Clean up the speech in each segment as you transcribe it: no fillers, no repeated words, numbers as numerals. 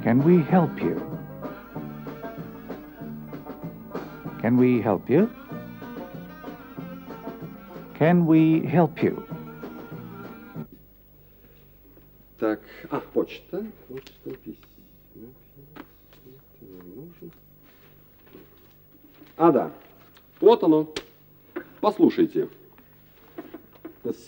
Can we help you? Can we help you? Can we help you? Так, почта. Почта, письма. Нужен. Да. Вот оно. Послушайте.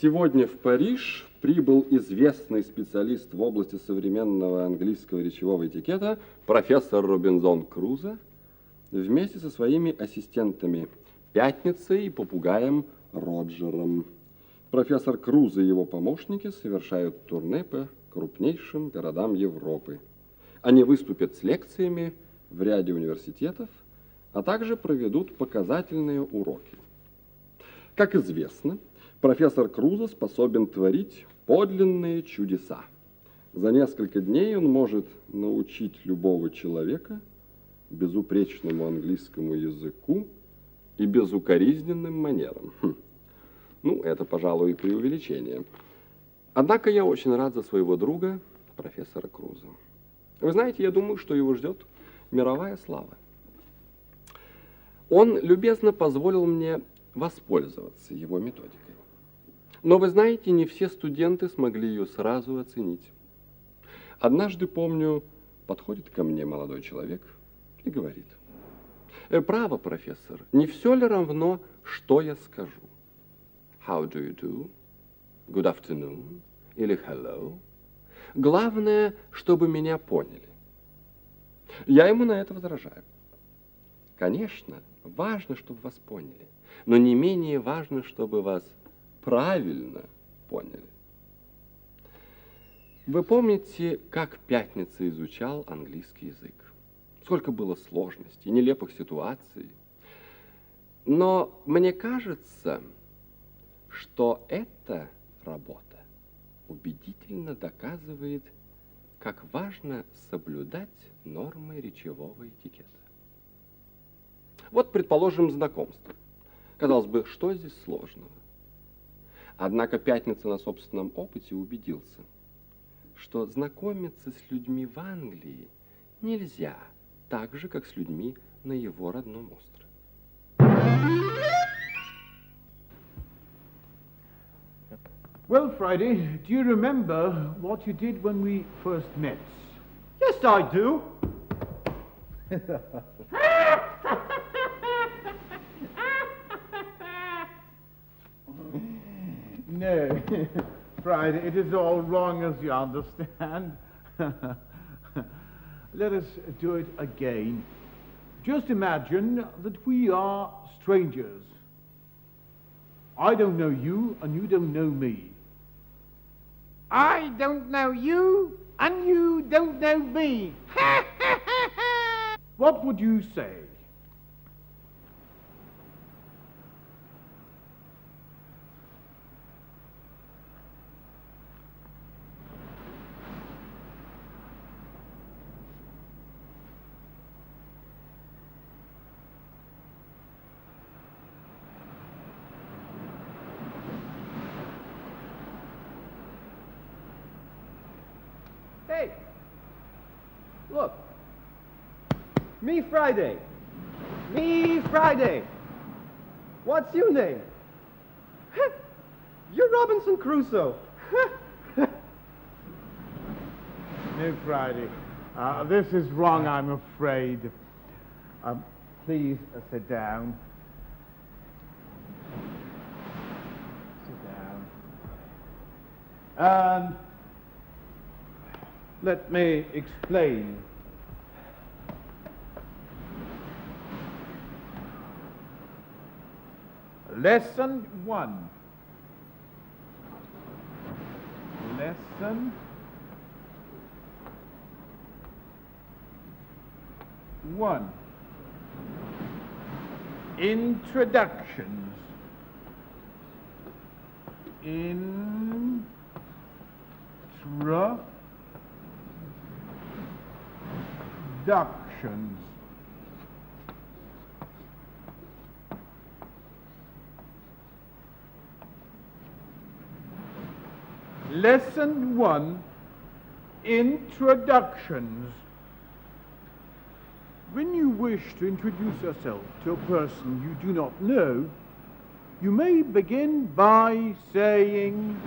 Сегодня в Париж прибыл известный специалист в области современного английского речевого этикета профессор Робинзон Крузо вместе со своими ассистентами Пятницей и попугаем Роджером. Профессор Крузо и его помощники совершают турне по крупнейшим городам Европы. Они выступят с лекциями в ряде университетов, а также проведут показательные уроки. Как известно, профессор Крузо способен творить подлинные чудеса. За несколько дней он может научить любого человека безупречному английскому языку и безукоризненным манерам. Это, пожалуй, преувеличение. Однако я очень рад за своего друга, профессора Крузо. Вы знаете, я думаю, что его ждет мировая слава. Он любезно позволил мне воспользоваться его методикой. Но вы знаете, не все студенты смогли ее сразу оценить. Однажды, помню, подходит ко мне молодой человек и говорит: «Право, профессор, не все ли равно, что я скажу? How do you do? Good afternoon? Или hello? Главное, чтобы меня поняли». Я ему на это возражаю. Конечно, важно, чтобы вас поняли, но не менее важно, чтобы вас правильно поняли. Вы помните, как Пятница изучал английский язык? Сколько было сложностей, нелепых ситуаций. Но мне кажется, что эта работа убедительно доказывает, как важно соблюдать нормы речевого этикета. Вот, предположим, знакомство. Казалось бы, что здесь сложного? Однако Пятница на собственном опыте убедился, что знакомиться с людьми в Англии нельзя так же, как с людьми на его родном острове. Well, Friday, do you remember what you did when we first met? Yes, I do. No, Friday, it is all wrong, as you understand. Let us do it again. Just imagine that we are strangers. I don't know you, and you don't know me. I don't know you, and you don't know me. What would you say? Hey, look. Me Friday. Me Friday. What's your name? You're Robinson Crusoe. No, Friday. This is wrong, I'm afraid. Please sit down. Sit down. And let me explain. Lesson 1. Lesson 1. Introductions. Introductions. Lesson 1, Introductions. when you wish to introduce yourself to a person you do not know, you may begin by saying,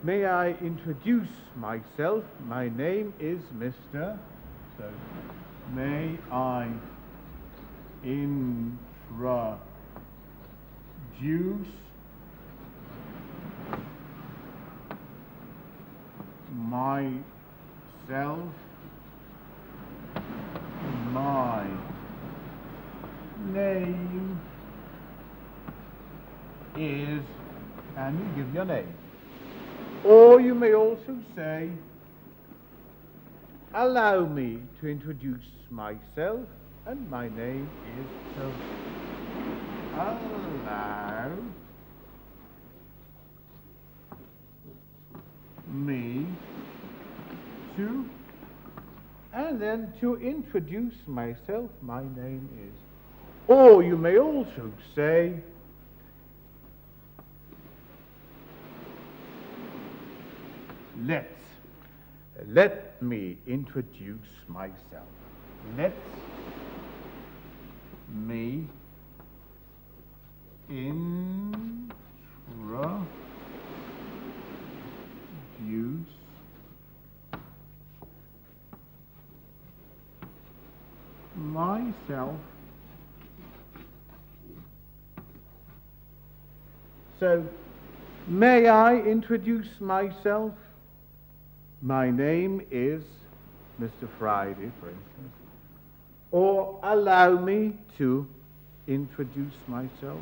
May I introduce myself? My name is Mr. So, may I introduce myself? My name is, and you give your name. Or you may also say, allow me to introduce myself, and my name is so. Allow me to, and then to introduce myself, my name is. Or you may also say, let me introduce myself. Let me introduce myself. So, may I introduce myself? My name is Mr. Friday, for instance. Or allow me to introduce myself.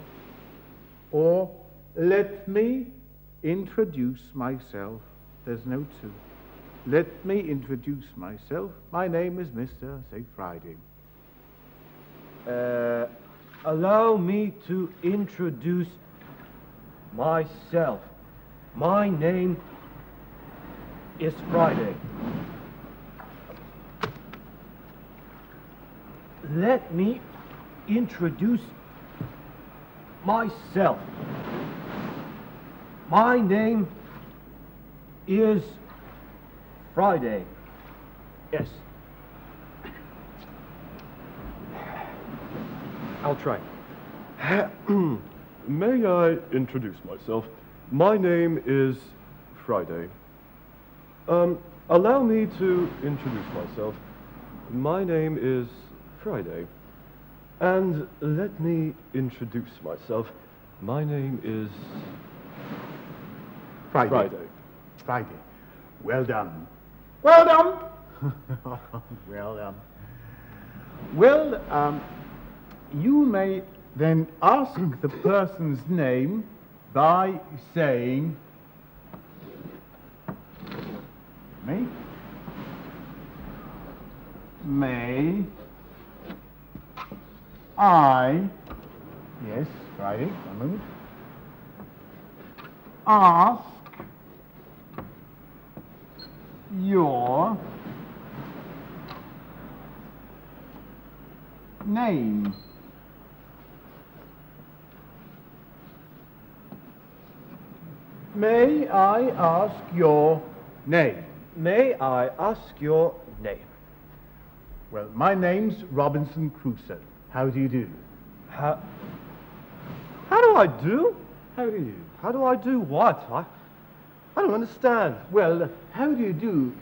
Or let me introduce myself. There's no to. Let me introduce myself. My name is Mr. Say Friday. Allow me to introduce myself. My name is Friday. Let me introduce myself. My name is Friday. Yes. I'll try. May I introduce myself? My name is Friday. Allow me to introduce myself. My name is Friday. And let me introduce myself. My name is Friday. Friday. Well done. Well done. Well done. Well, you may then ask the person's name by saying, May I, yes, Friday, one moment, ask your name? May I ask your name? May I ask your name? Well, my name's Robinson Crusoe. How do you do? How do I do? How do you do? How do I do what? I don't understand. Well, how do you do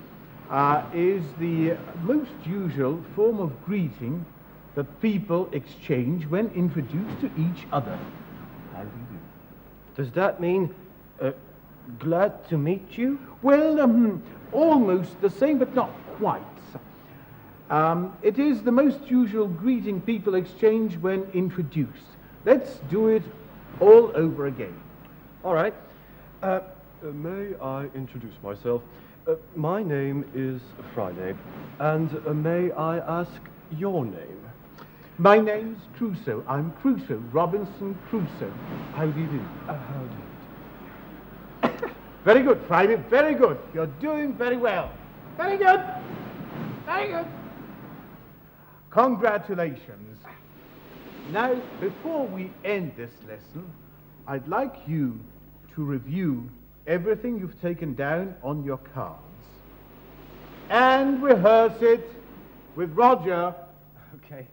is the most usual form of greeting that people exchange when introduced to each other. How do you do? Does that mean glad to meet you? Well, almost the same, but not quite. It is the most usual greeting people exchange when introduced. Let's do it all over again. All right. May I introduce myself? My name is Friday. And may I ask your name? My name's Crusoe. I'm Crusoe, Robinson Crusoe. How do you do? How do you Very good, Friday, very good. You're doing very well. Very good. Very good. Congratulations. Now, before we end this lesson, I'd like you to review everything you've taken down on your cards and rehearse it with Roger. Okay.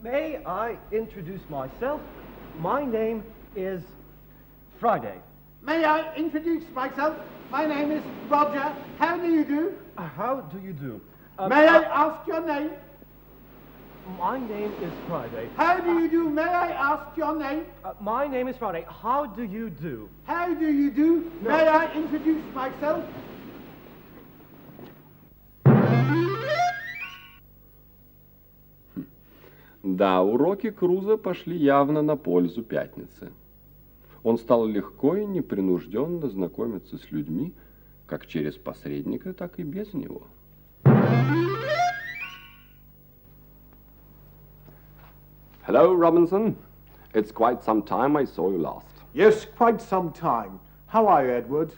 May I introduce myself? My name is Friday. May I introduce myself? My name is Roger. How do you do? How do you do? May I ask your name? My name is Friday. How do you do? May I ask your name? My name is Friday. How do you do? How do you do? No. May I introduce myself? Да, уроки Круза пошли явно на пользу пятницы. Он стал легко и непринужденно знакомиться с людьми, как через посредника, так и без него. Hello, Robinson. It's quite some time I saw you last. Yes, quite some time. How are you, Edward?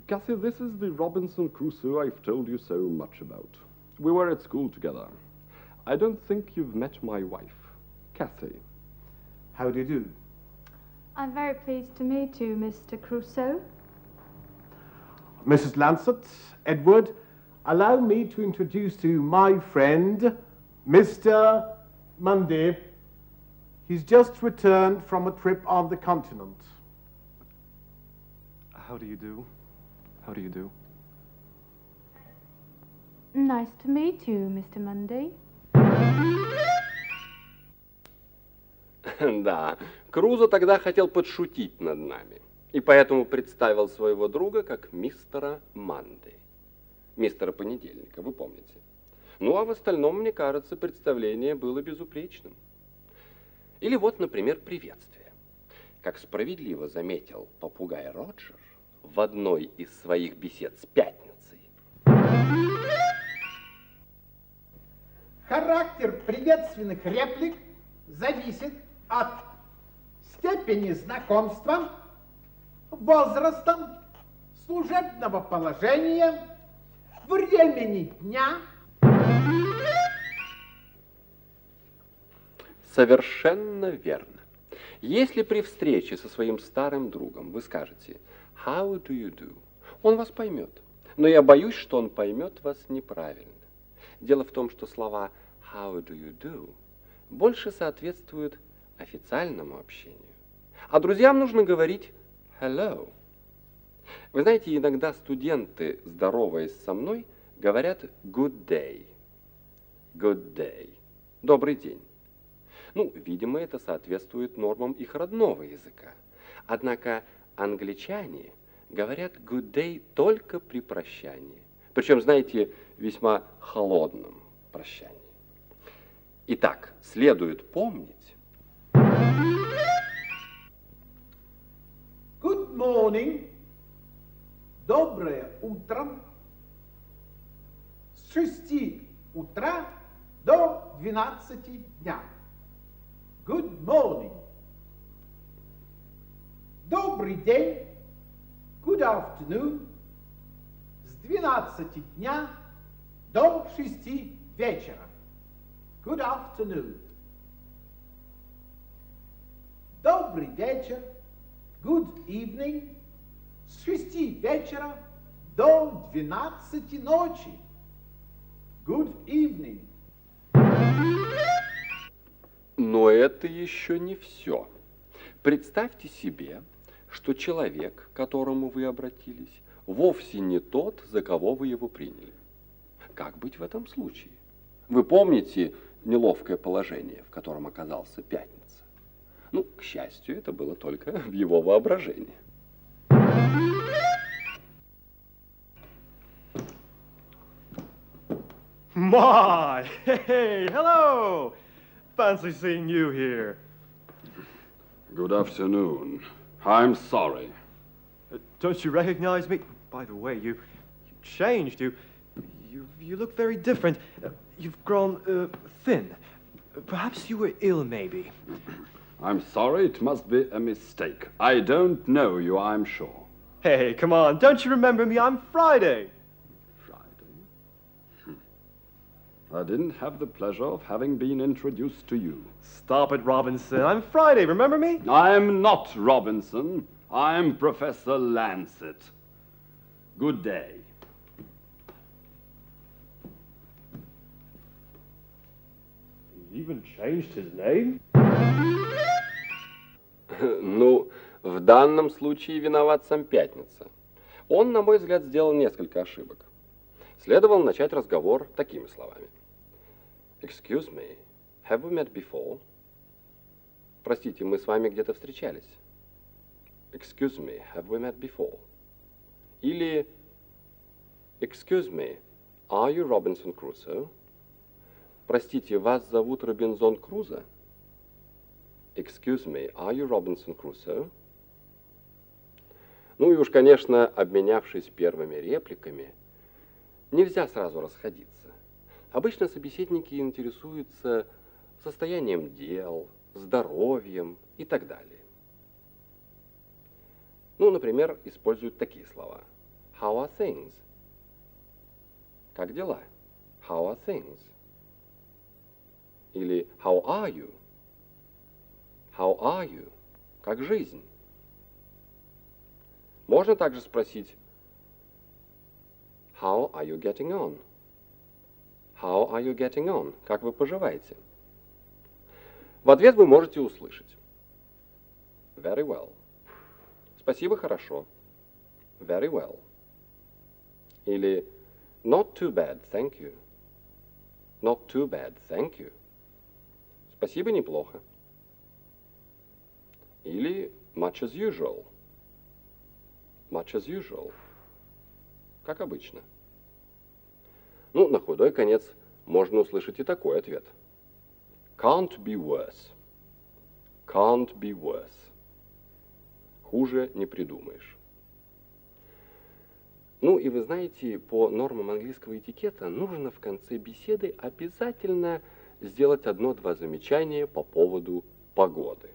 Gussie, this is the Robinson Crusoe I've told you so much about. We were at school together. I don't think you've met my wife, Cathy. How do you do? I'm very pleased to meet you, Mr. Crusoe. Mrs. Lancet, Edward, allow me to introduce to you my friend, Mr. Mundy. He's just returned from a trip on the continent. How do you do? How do you do? Nice to meet you, Mr. Mundy. Да, Крузо тогда хотел подшутить над нами, и поэтому представил своего друга как мистера Манды. Мистера Понедельника, вы помните. Ну, а в остальном, мне кажется, представление было безупречным. Или вот, например, приветствие. Как справедливо заметил попугай Роджер в одной из своих бесед с Пятницей. Характер приветственных реплик зависит от степени знакомства, возраста, служебного положения, времени дня. Совершенно верно. Если при встрече со своим старым другом вы скажете «How do you do?», он вас поймет. Но я боюсь, что он поймет вас неправильно. Дело в том, что слова «How do you do» больше соответствуют официальному общению. А друзьям нужно говорить «hello». Вы знаете, иногда студенты, здороваясь со мной, говорят «good day». Good day. Добрый день. Ну, видимо, это соответствует нормам их родного языка. Однако англичане говорят good day только при прощании. Причем, знаете, весьма холодном прощании. Итак, следует помнить. Good morning. Доброе утро. С 6 утра до 12 дня. Good morning. Добрый день. Good afternoon. С 12 дня до 6 вечера. Good afternoon. Добрый вечер. Good evening. С 6 вечера до 12 ночи. Good evening. Но это еще не все. Представьте себе, что человек, к которому вы обратились, вовсе не тот, за кого вы его приняли. Как быть в этом случае? Вы помните неловкое положение, в котором оказался Пятница? Ну, к счастью, это было только в его воображении. My! Hey, hello! Fancy seeing you here. Good afternoon. I'm sorry. Don't you recognize me? By the way, you changed. You look very different. You've grown thin. Perhaps you were ill, maybe. I'm sorry, it must be a mistake. I don't know you, I'm sure. Hey, come on. Don't you remember me? I'm Friday. Friday? I didn't have the pleasure of having been introduced to you. Stop it, Robinson. I'm Friday, remember me? I'm not Robinson. I'm Professor Lancet. Good day. He even changed his name? Ну, в данном случае виноват сам Пятница. Он, на мой взгляд, сделал несколько ошибок. Следовало начать разговор такими словами. Excuse me, have we met before? Простите, мы с вами где-то встречались. Excuse me, have we met before? Или Excuse me, are you Robinson Crusoe? Простите, вас зовут Робинзон Крузо? Excuse me, are you Robinson Crusoe? Ну и уж, конечно, обменявшись первыми репликами, нельзя сразу расходиться. Обычно собеседники интересуются состоянием дел, здоровьем и так далее. Ну, например, используют такие слова. How are things? Как дела? How are things? Или how are you? How are you? Как жизнь? Можно также спросить How are you getting on? How are you getting on? Как вы поживаете? В ответ вы можете услышать Very well. Спасибо, хорошо. Very well. Или Not too bad, thank you. Not too bad, thank you. Спасибо, неплохо. Или much as usual. Much as usual. Как обычно. Ну, на худой конец можно услышать и такой ответ. Can't be worse. Can't be worse. Хуже не придумаешь. Ну, и вы знаете, по нормам английского этикета нужно в конце беседы обязательно сделать одно-два замечания по поводу погоды.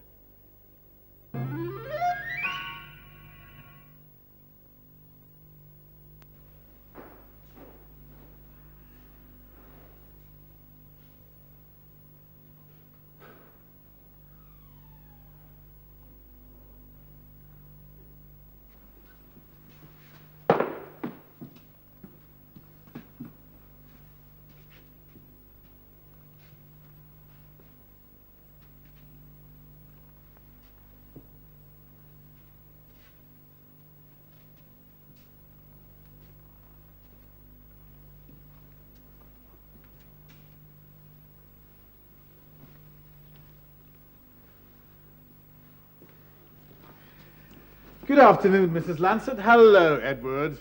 Good afternoon, Mrs. Lancet. Hello, Edward.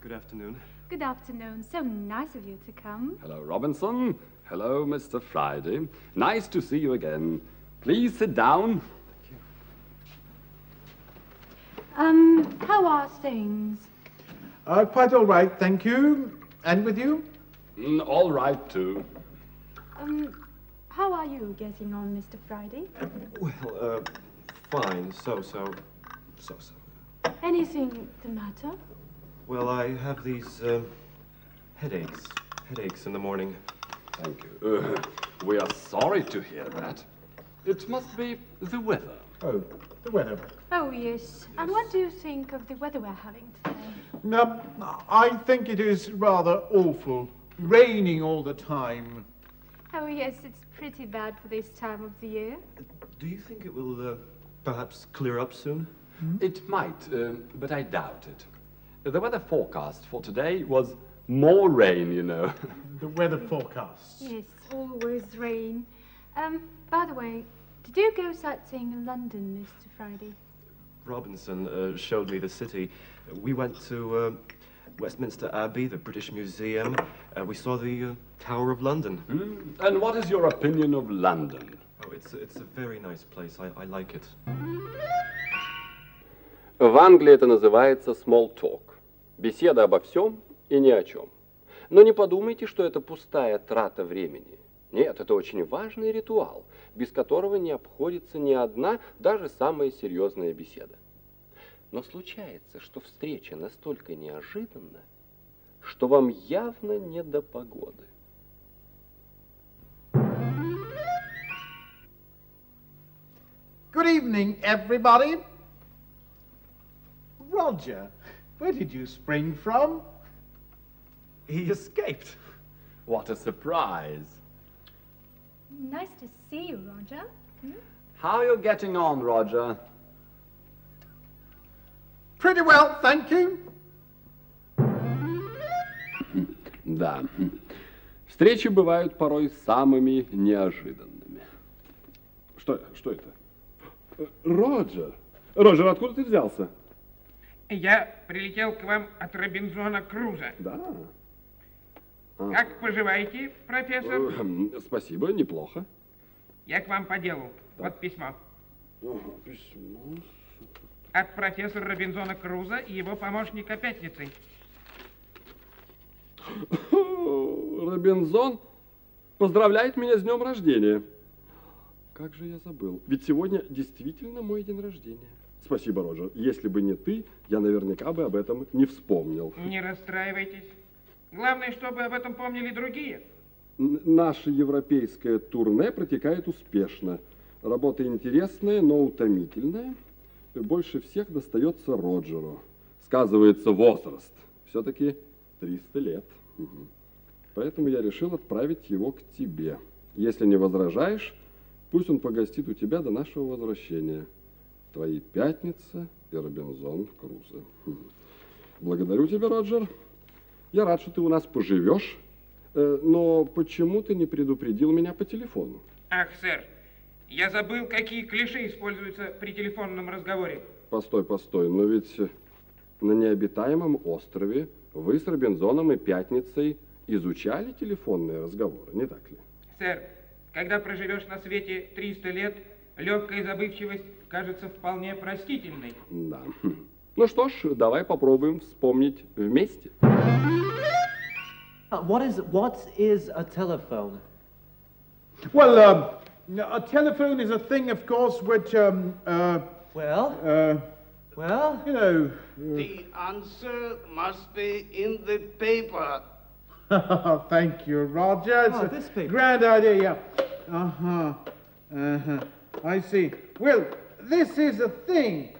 Good afternoon. Good afternoon. So nice of you to come. Hello, Robinson. Hello, Mr. Friday. Nice to see you again. Please sit down. How are things? Quite all right, thank you. And with you? All right, too. How are you getting on, Mr. Friday? Well, fine. So-so. Anything the matter? Well, I have these, headaches. Headaches in the morning. Thank you. We are sorry to hear that. It must be the weather. Oh, the weather. Oh, yes. And what do you think of the weather we're having today? I think it is rather awful. Raining all the time. Oh, yes, it's pretty bad for this time of the year. Do you think it will, perhaps clear up soon? It might, but I doubt it. The weather forecast for today was more rain, you know. The weather forecasts. Yes, always rain. By the way, did you go sightseeing in London, Mr. Friday? Robinson showed me the city. We went to Westminster Abbey, the British Museum. We saw the Tower of London. And what is your opinion of London? Oh, it's a very nice place. I like it. В Англии это называется small talk. Беседа обо всем и ни о чем. Но не подумайте, что это пустая трата времени. Нет, это очень важный ритуал, без которого не обходится ни одна, даже самая серьезная беседа. Но случается, что встреча настолько неожиданна, что вам явно не до погоды. Good evening, everybody. Roger, where did you spring from? He escaped. What a surprise. Nice to see you, Roger. How are you getting on, Roger? Pretty well, thank you. Да. Встречи бывают порой самыми неожиданными. Что это? Роджер! Роджер, откуда ты взялся? Я прилетел к вам от Робинзона Круза. Да. Как поживаете, профессор? Спасибо, неплохо. Я к вам по делу. Вот письмо. Письмо. От профессора Робинзона Круза и его помощника Пятницы. Робинзон поздравляет меня с днем рождения. Как же я забыл. Ведь сегодня действительно мой день рождения. Спасибо, Роджер. Если бы не ты, я наверняка бы об этом не вспомнил. Не расстраивайтесь. Главное, чтобы об этом помнили другие. Наше европейское турне протекает успешно. Работа интересная, но утомительная. Больше всех достается Роджеру. Сказывается возраст. Все-таки 300 лет. Поэтому я решил отправить его к тебе. Если не возражаешь, пусть он погостит у тебя до нашего возвращения. Твои Пятница и Робинзон Крузо. Благодарю тебя, Роджер. Я рад, что ты у нас поживешь. Но почему ты не предупредил меня по телефону? Ах, сэр, я забыл, какие клише используются при телефонном разговоре. Постой, но ведь на необитаемом острове вы с Робинзоном и Пятницей изучали телефонные разговоры, не так ли? Сэр, когда проживешь на свете 300 лет, легкая забывчивость кажется вполне простительной. Да. Ну что ж, давай попробуем вспомнить вместе. What is a telephone? Well, a telephone is a thing, of course, which, Well, you know... The answer must be in the paper. Thank you, Roger. It's a this paper. grand idea, yeah. I see. Well, this is a thing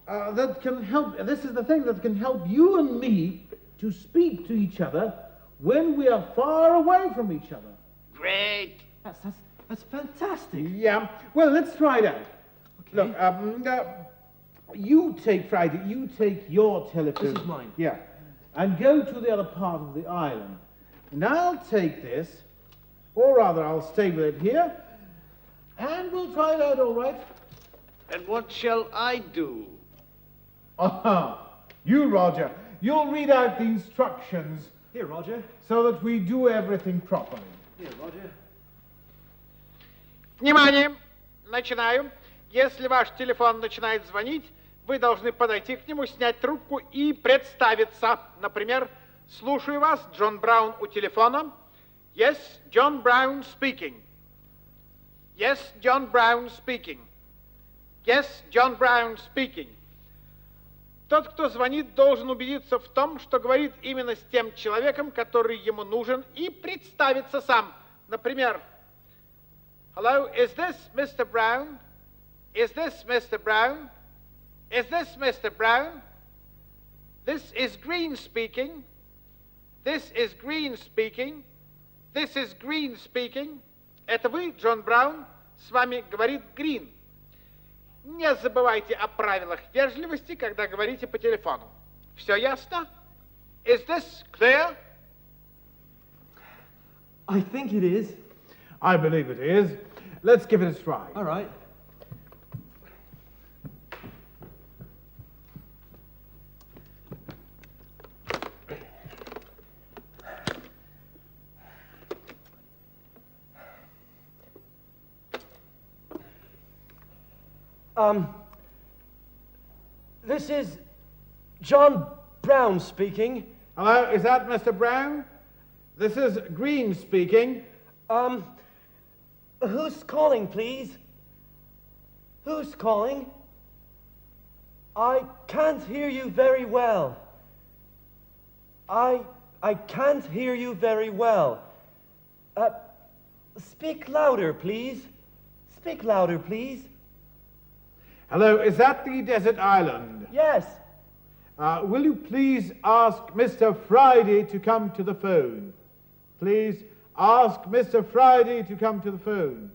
that can help. This is the thing that can help you and me to speak to each other when we are far away from each other. Great. that's fantastic. Yeah. Well, let's try it out. Okay. Look, you take Friday. You take your telephone. This is mine. Yeah. And go to the other part of the island. And I'll take this, or rather, I'll stay with it here, and we'll try it out, all right? And what shall I do? You, Roger, you'll read out the instructions Here, Roger. so that we do everything properly. Here, Roger. Внимание! Начинаю. Если ваш телефон начинает звонить, вы должны подойти к нему, снять трубку и представиться. Например, слушаю вас, Джон Браун у телефона. Yes, John Brown speaking. Yes, John Brown speaking. Yes, John Brown speaking. Тот, кто звонит, должен убедиться в том, что говорит именно с тем человеком, который ему нужен, и представиться сам. Например, Hello, is this Mr. Brown? Is this Mr. Brown? Is this Mr. Brown? This is Green speaking. This is Green speaking. This is Green speaking. Это вы, Джон Браун? С вами говорит Грин. Не забывайте о правилах вежливости, когда говорите по телефону. Все ясно? Is this clear? I think it is. I believe it is. Let's give it a try. All right. This is John Brown speaking. Hello, is that Mr. Brown? This is Green speaking. Who's calling, please? Who's calling? I can't hear you very well. I can't hear you very well. Speak louder, please. Speak louder, please. Hello, is that the desert island? Yes. Will you please ask Mr. Friday to come to the phone? Please ask Mr. Friday to come to the phone.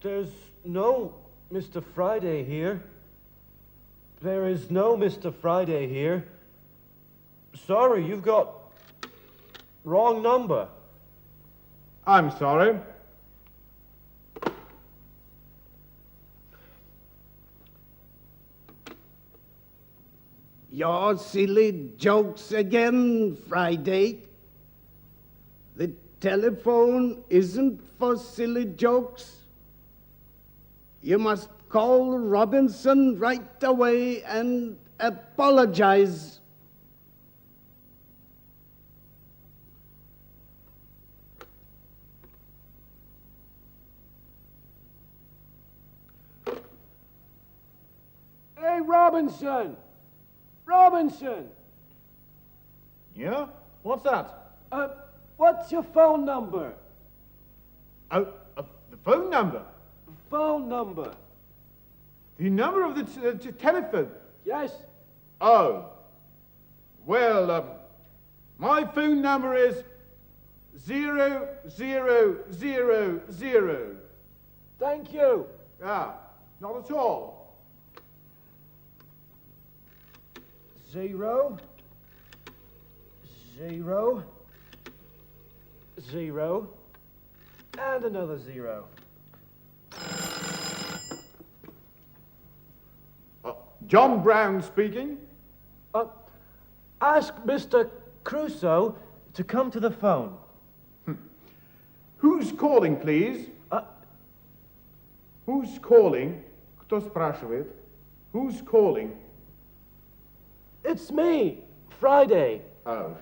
There's no Mr. Friday here. There is no Mr. Friday here. Sorry, you've got wrong number. I'm sorry. Your silly jokes again, Friday. The telephone isn't for silly jokes. You must call Robinson right away and apologize. Hey, Robinson! Robinson! Yeah? What's that? What's your phone number? Oh, the phone number. Phone number. The number of the telephone. Yes. Oh. Well, my phone number is 0000. Thank you. Ah, not at all. 0 0 0 and another 0. John Brown speaking. Ask Mr. Crusoe to come to the phone. Who's calling, please? Who's calling? Кто спрашивает? Who's calling? It's me, Friday. Oh,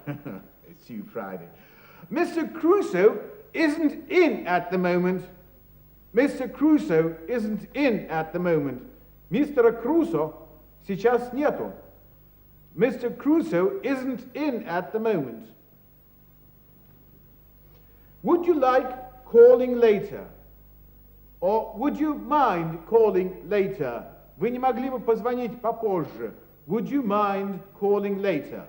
it's you, Friday. Mr. Crusoe isn't in at the moment. Mr. Crusoe isn't in at the moment. Мистера Крусо сейчас нету. Mr. Crusoe isn't in at the moment. Would you like calling later? Or would you mind calling later? Вы не могли бы позвонить попозже? Would you mind calling later?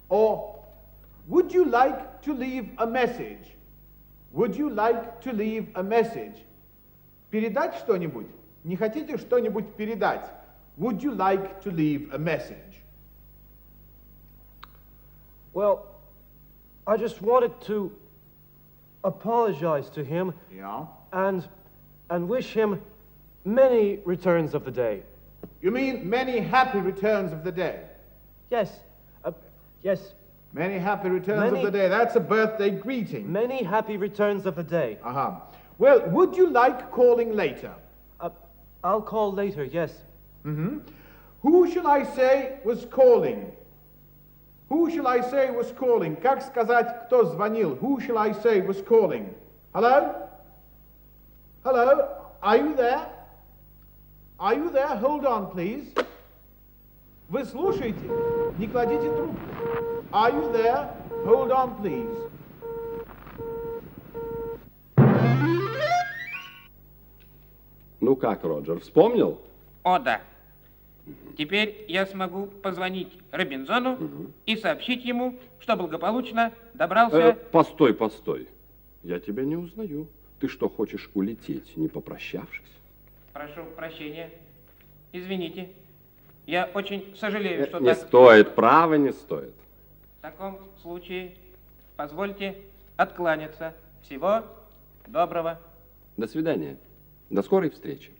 Or would you like to leave a message? Would you like to leave a message? Передать что-нибудь? Не хотите что-нибудь передать? Would you like to leave a message? Well, I just wanted to apologize to him Yeah. and wish him many returns of the day. You mean many happy returns of the day? Yes. Yes. Many happy returns Many- of the day. That's a birthday greeting. Many happy returns of the day. Uh-huh. Well, would you like calling later? I'll call later, yes. Mm-hmm. Who shall I say was calling? Who shall I say was calling? Как сказать, кто звонил? Who shall I say was calling? Hello? Hello? Are you there? Are you there? Hold on, please. Вы слушаете? Не кладите трубку. Are you there? Hold on, please. Ну как, Роджер, вспомнил? О, да. Теперь я смогу позвонить Робинзону и сообщить ему, что благополучно добрался... Постой, постой. Я тебя не узнаю. Ты что, хочешь улететь, не попрощавшись? Прошу прощения. Извините. Я очень сожалею, что Не так... стоит, право не стоит. В таком случае позвольте откланяться. Всего доброго. До свидания. До скорой встречи.